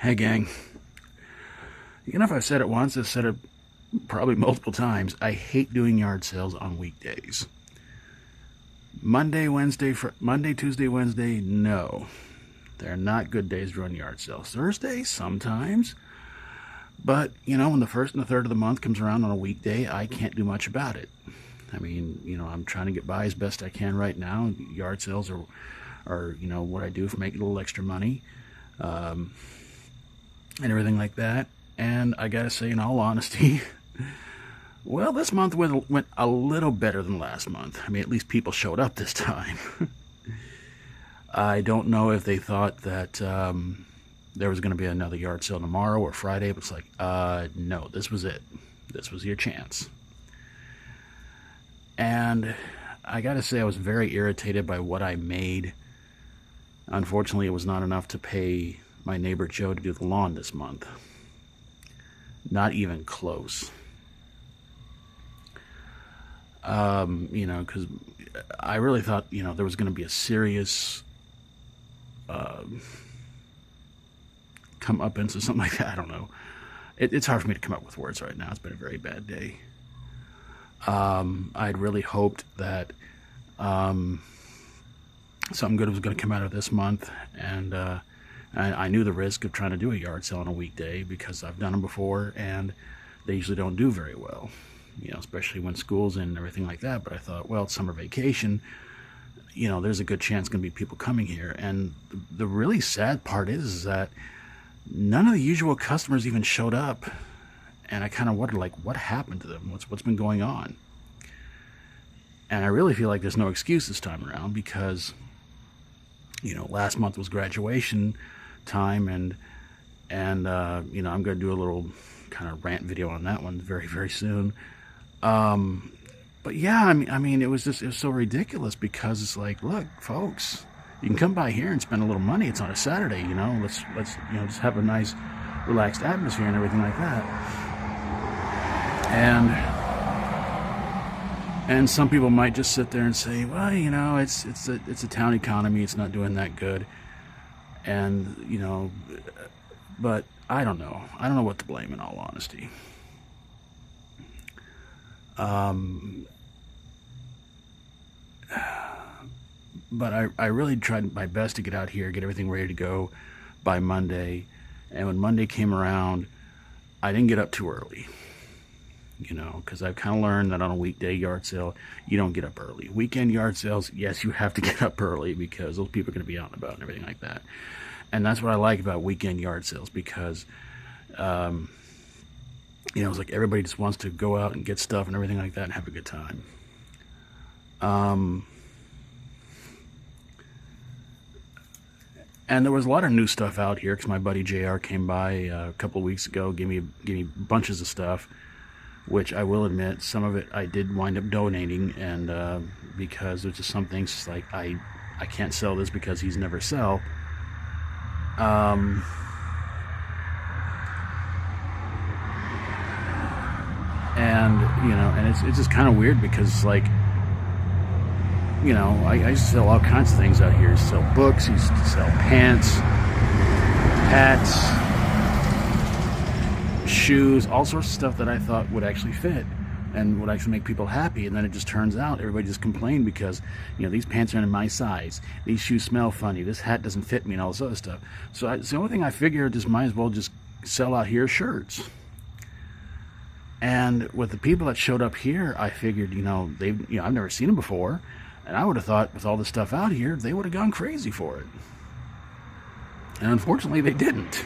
Hey gang, you know, if I've said it once, I've said it probably multiple times. I hate doing yard sales on weekdays. Monday, Tuesday, Wednesday, no. They're not good days to run yard sales. Thursday, sometimes. But, you know, when the first and the third of the month comes around on a weekday, I can't do much about it. I mean, you know, I'm trying to get by as best I can right now. Yard sales are you know, what I do for making a little extra money. And everything like that. And I gotta say, in all honesty, well, this month went a little better than last month. I mean, at least people showed up this time. I don't know if they thought that there was going to be another yard sale tomorrow or Friday, but it's like, no, this was it. This was your chance. And I gotta say, I was very irritated by what I made. Unfortunately, it was not enough to pay my neighbor Joe to do the lawn this month. Not even close. You know, because I really thought, you know, there was going to be a serious comeuppance or something like that. I don't know. It's hard for me to come up with words right now. It's been a very bad day. I'd really hoped that something good was going to come out of this month, and I knew the risk of trying to do a yard sale on a weekday because I've done them before, and they usually don't do very well, you know, especially when school's in and everything like that. But I thought, well, it's summer vacation, you know, there's a good chance going to be people coming here. And the really sad part is that none of the usual customers even showed up, and I kind of wondered, like, what happened to them? What's been going on? And I really feel like there's no excuse this time around because, you know, last month was graduation time, and you know, I'm going to do a little kind of rant video on that one very, very soon. But yeah, I mean, it was so ridiculous because it's like, look, folks, you can come by here and spend a little money. It's on a Saturday, you know. Let's you know, just have a nice, relaxed atmosphere and everything like that. And some people might just sit there and say, well, you know, it's a town economy. It's not doing that good. And, you know, but I don't know. I don't know what to blame, in all honesty. But I really tried my best to get out here, get everything ready to go by Monday. And when Monday came around, I didn't get up too early. You know, because I've kind of learned that on a weekday yard sale, you don't get up early. Weekend yard sales, yes, you have to get up early because those people are going to be out and about and everything like that. And that's what I like about weekend yard sales because, you know, it's like everybody just wants to go out and get stuff and everything like that and have a good time. And there was a lot of new stuff out here because my buddy JR came by a couple of weeks ago, gave me bunches of stuff, which I will admit, some of it I did wind up donating, and because there's just some things like I can't sell this because he's never sell. And you know, and it's just kind of weird because, like, you know, I used to sell all kinds of things out here. I used to sell books, I used to sell pants, hats, shoes, all sorts of stuff that I thought would actually fit and would actually make people happy. And then it just turns out everybody just complained because, you know, these pants aren't in my size, these shoes smell funny, this hat doesn't fit me, and all this other stuff. So it's the only thing I figured, just might as well just sell out here shirts. And with the people that showed up here, I figured, you know, I've never seen them before, and I would have thought with all this stuff out here, they would have gone crazy for it. And unfortunately, they didn't.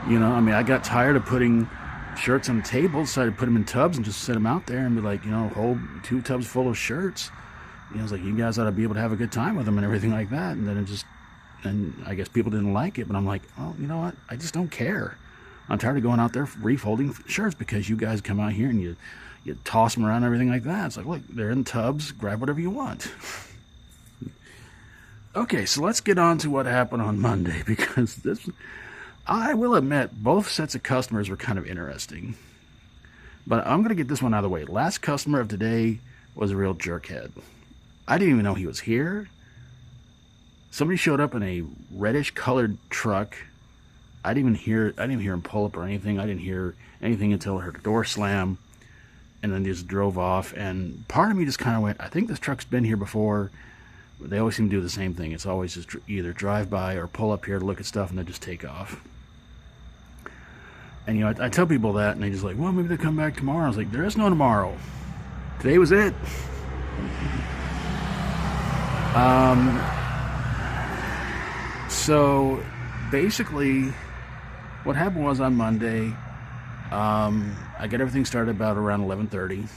You know, I mean, I got tired of putting shirts on the table, decided to put them in tubs and just set them out there and be like, you know, hold 2 tubs full of shirts. You know, it's like, you guys ought to be able to have a good time with them and everything like that. And then and I guess people didn't like it, but I'm like, oh, you know what? I just don't care. I'm tired of going out there refolding shirts because you guys come out here and you toss them around and everything like that. It's like, look, they're in tubs. Grab whatever you want. Okay, so let's get on to what happened on Monday because I will admit, both sets of customers were kind of interesting. But I'm going to get this one out of the way. Last customer of today was a real jerkhead. I didn't even know he was here. Somebody showed up in a reddish colored truck I didn't even hear him pull up or anything. I didn't hear anything until I heard the door slam, and then just drove off. And part of me just kind of went, I think this truck's been here before. They always seem to do the same thing. It's always just either drive by or pull up here to look at stuff and then just take off. And, you know, I tell people that, and they just like, well, maybe they'll come back tomorrow. I was like, there is no tomorrow. Today was it. So, basically, what happened was on Monday, I got everything started about around 11:30.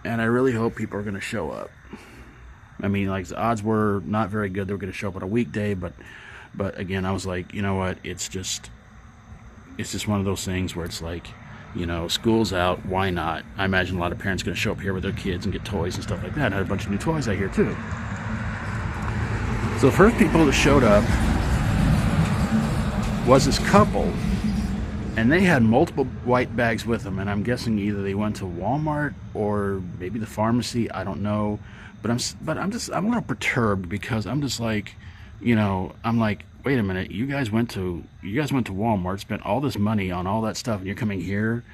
And I really hope people are going to show up. I mean, like, the odds were not very good they were going to show up on a weekday, but again, I was like, you know what, it's just one of those things where it's like, you know, school's out, why not? I imagine a lot of parents are going to show up here with their kids and get toys and stuff like that. I had a bunch of new toys out here too. So the first people that showed up was this couple, and they had multiple white bags with them, and I'm guessing either they went to Walmart or maybe the pharmacy, I don't know. But I'm a little perturbed because I'm just like, you know, I'm like, wait a minute, you guys went to Walmart, spent all this money on all that stuff, and you're coming here?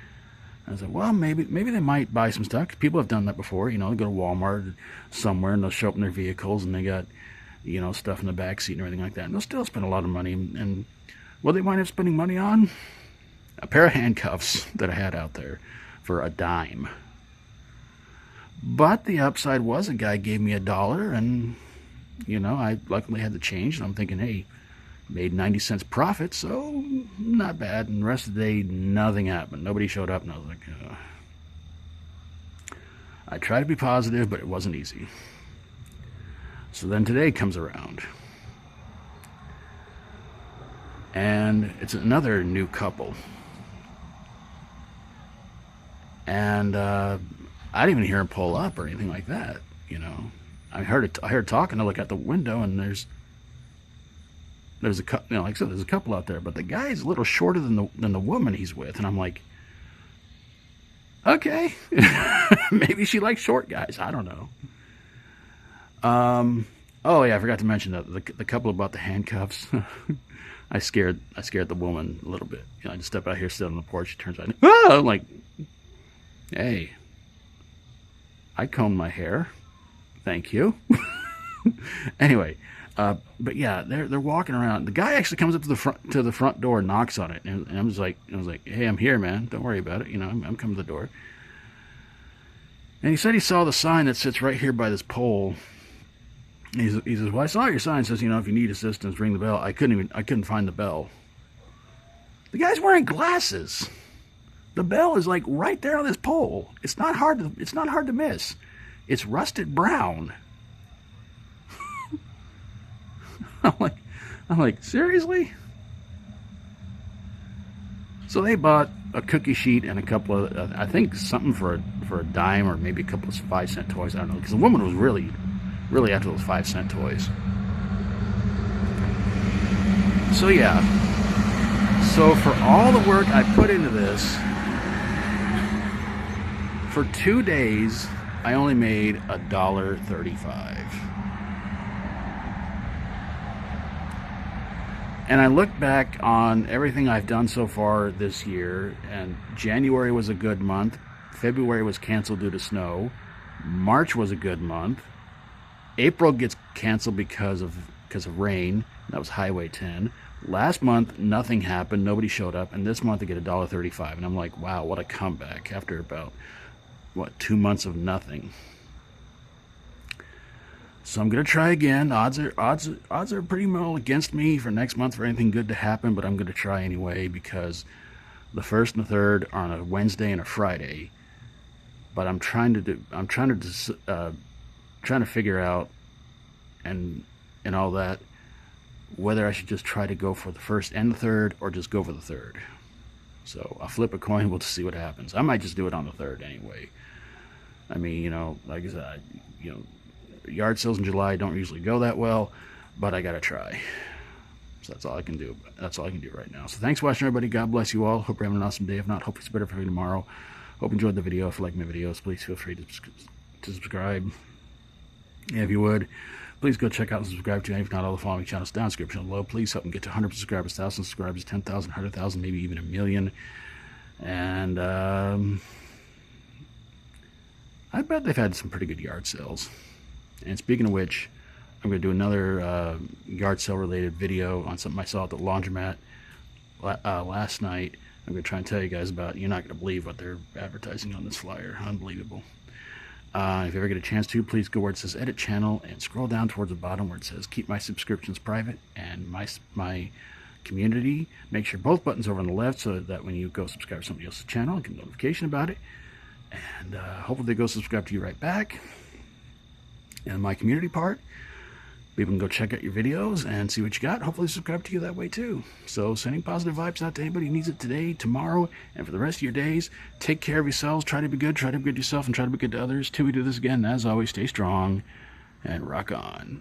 I was like, well, maybe they might buy some stuff. 'Cause people have done that before, you know, they go to Walmart somewhere and they'll show up in their vehicles and they got, you know, stuff in the back seat and everything like that, and they'll still spend a lot of money. And what they wind up spending money on? A pair of handcuffs that I had out there for $0.10. But the upside was a guy gave me $1, and, you know, I luckily had the change, and I'm thinking, hey, made 90 cents profit, so not bad. And the rest of the day, nothing happened. Nobody showed up, and I was like, I tried to be positive, but it wasn't easy. So then today comes around, and it's another new couple. And I didn't even hear him pull up or anything like that, you know. I heard talking. I look out the window, and there's a couple, you know, like I said, there's a couple out there, but the guy's a little shorter than the woman he's with, and I'm like, okay, maybe she likes short guys. I don't know. Oh yeah, I forgot to mention that the couple about the handcuffs. I scared the woman a little bit. You know, I just step out here, sit on the porch. She turns around. Ah! I'm like, hey, I combed my hair. Thank you. Anyway, but yeah, they're walking around. The guy actually comes up to the front door, and knocks on it, and I was like, hey, I'm here, man. Don't worry about it. You know, I'm coming to the door. And he said he saw the sign that sits right here by this pole. He says, well, I saw your sign. It says, you know, if you need assistance, ring the bell. I couldn't find the bell. The guy's wearing glasses. The bell is like right there on this pole. It's not hard to miss. It's rusted brown. I'm like, seriously? So they bought a cookie sheet and a couple of, I think something for a dime, or maybe a couple of 5-cent toys. I don't know, because the woman was really after those 5-cent toys. So yeah. So for all the work I put into this, for 2 days, I only made $1.35. And I look back on everything I've done so far this year, and January was a good month. February was canceled due to snow. March was a good month. April gets canceled because of rain. That was Highway 10. Last month, nothing happened. Nobody showed up. And this month, I get $1.35. And I'm like, wow, what a comeback after about, 2 months of nothing. So I'm going to try again. Odds are pretty well against me for next month for anything good to happen, but I'm going to try anyway, because the 1st and the 3rd are on a Wednesday and a Friday. But I'm trying to figure out and all that, whether I should just try to go for the 1st and the 3rd, or just go for the 3rd. So I'll flip a coin. We'll just see what happens. I might just do it on the 3rd anyway. I mean, you know, like I said, you know, yard sales in July don't usually go that well, but I gotta try. So that's all I can do. That's all I can do right now. So thanks for watching, everybody. God bless you all. Hope you're having an awesome day. If not, hope it's better for you tomorrow. Hope you enjoyed the video. If you like my videos, please feel free to subscribe. Yeah, if you would, Please go check out and subscribe to any, if not all, the following channels down in the description below. Please help them get to 100 subscribers, 1,000 subscribers, 10,000, 100,000, maybe even a million. And I bet they've had some pretty good yard sales. And speaking of which, I'm going to do another yard sale related video on something I saw at the laundromat last night. I'm going to try and tell you guys about. You're not going to believe what they're advertising on this flyer. Unbelievable. If you ever get a chance to, please go where it says edit channel and scroll down towards the bottom where it says keep my subscriptions private and my community. Make sure both buttons are over on the left so that when you go subscribe to somebody else's channel, you get a notification about it. And hopefully they go subscribe to you right back. And my community part, people can go check out your videos and see what you got. Hopefully subscribe to you that way too. So sending positive vibes out to anybody who needs it today, tomorrow, and for the rest of your days. Take care of yourselves. Try to be good. Try to be good to yourself and try to be good to others. Till we do this again, as always, stay strong and rock on.